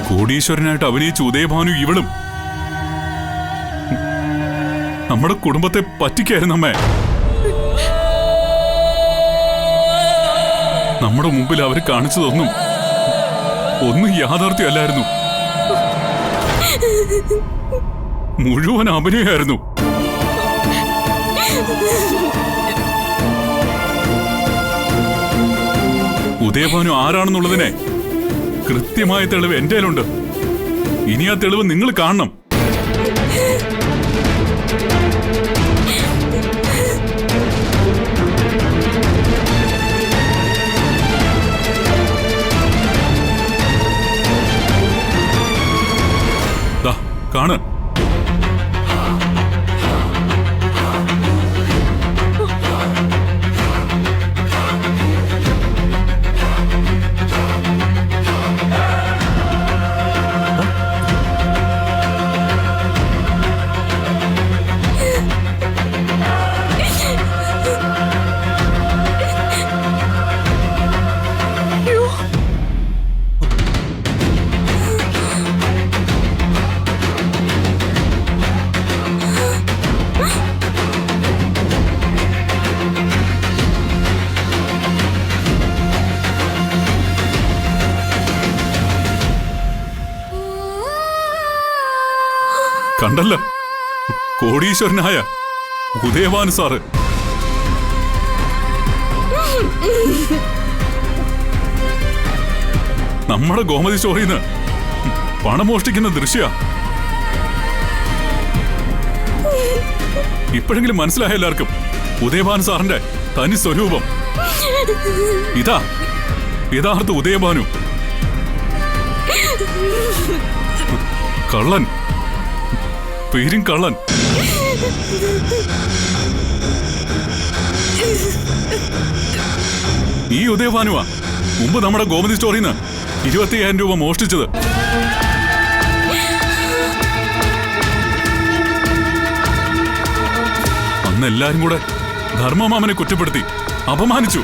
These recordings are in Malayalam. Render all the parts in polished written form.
കോടീശ്വരനായിട്ട് അഭിനയിച്ച ഉദയഭാനു ഇവളും നമ്മുടെ കുടുംബത്തെ പറ്റിക്കായിരുന്നു അമ്മേ. നമ്മുടെ മുമ്പിൽ അവർ കാണിച്ചതൊന്നും ഒന്നും യാഥാർത്ഥ്യമല്ലായിരുന്നു, മുഴുവൻ അഭിനയമായിരുന്നു. ഉദയഭാനു ആരാണെന്നുള്ളതിനെ കൃത്യമായ തെളിവ് എന്റെ കയ്യിലുണ്ട്. ഇനി ആ തെളിവ് നിങ്ങൾ കാണണം. കാണ്. കണ്ടല്ല, കോടീശ്വരനായ ഉദയഭാനു സാറ്. നമ്മുടെ ഗോമതി സ്റ്റോറിന്ന് പണം മോഷ്ടിക്കുന്ന ദൃശ്യ. ഇപ്പോഴെങ്കിലും മനസ്സിലായ എല്ലാവർക്കും ഉദയഭാനു സാറിന്റെ തനി സ്വരൂപം. ഇതാ യഥാർത്ഥ ഉദയഭാനു. കള്ളൻ, പേരും കള്ളൻ. ഈ ഉദയഭാനുവാ മുമ്പ് നമ്മുടെ ഗോമതി സ്റ്റോറിന്ന് 25,000 രൂപ മോഷ്ടിച്ചത്. അന്ന് എല്ലാരും കൂടെ ധർമ്മമാമനെ കുറ്റപ്പെടുത്തി അപമാനിച്ചു.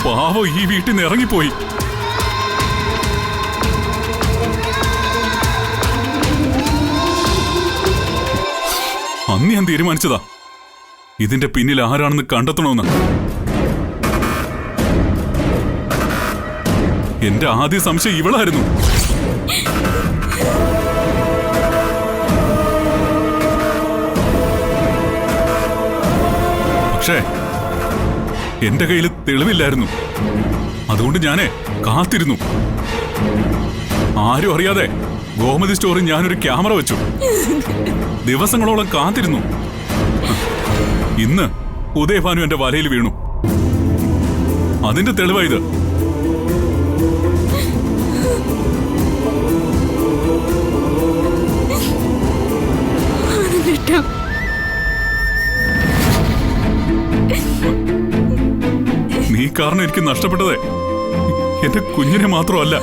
പാവം ഈ വീട്ടിൽ നിന്ന് ഇറങ്ങിപ്പോയി. അന്ന് ഞാൻ തീരുമാനിച്ചതാ ഇതിന്റെ പിന്നിൽ ആരാണെന്ന് കണ്ടെത്തണമെന്ന്. എന്റെ ആദ്യ സംശയം ഇവളായിരുന്നു. പക്ഷേ എന്റെ കയ്യിൽ തെളിവില്ലായിരുന്നു. അതുകൊണ്ട് ഞാനേ കാത്തിരുന്നു. ആരും അറിയാതെ ഗോമതി സ്റ്റോറിൽ ഞാനൊരു ക്യാമറ വെച്ചു. ദിവസങ്ങളോളം കാത്തിരുന്നു. ഇന്ന് ഉദയഭാനു എന്റെ വലയിൽ വീണു. അതിന്റെ തെളിവായത്. നീ കാരണം എനിക്ക് നഷ്ടപ്പെട്ടതേ എന്റെ കുഞ്ഞിനെ മാത്രമല്ല,